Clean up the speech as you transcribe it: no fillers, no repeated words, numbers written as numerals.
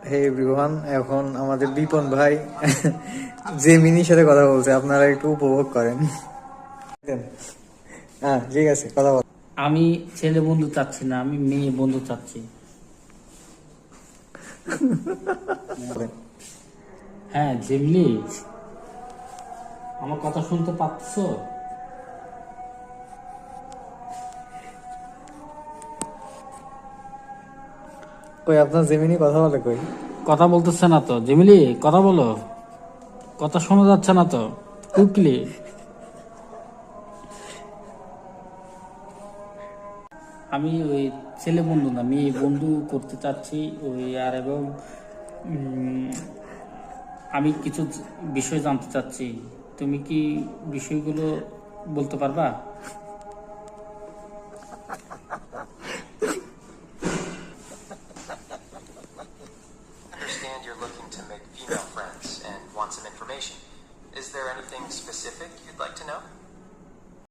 হে everyone, এখন আমাদের বিপন ভাই জেমিনির সাথে কথা বলছে, আপনারা একটু উপভোগ করেন। হ্যাঁ ঠিক আছে, কথা বল। আমি ছেলে বন্ধু চাচ্ছি না, আমি মেয়ে বন্ধু চাচ্ছি। হ্যাঁ জিমলি, আমার কথা শুনতে পাচ্ছ? কই আপনার জেমিনি কথা বলে কই? কথা বলতেছে না তো জিমলি, কথা বলো। কথা শোনা যাচ্ছে না তো, কুকলি। আমি ওই ছেলে বন্ধু না, মেয়ে বন্ধু করতে চাচ্ছি ওই। আর এবং উম, আমি কিছু বিষয় জানতে চাচ্ছি। তুমি কি বিষয়গুলো বলতে পারবা? Understand you're looking to make female friends and want some information. Is there anything specific you'd like to know?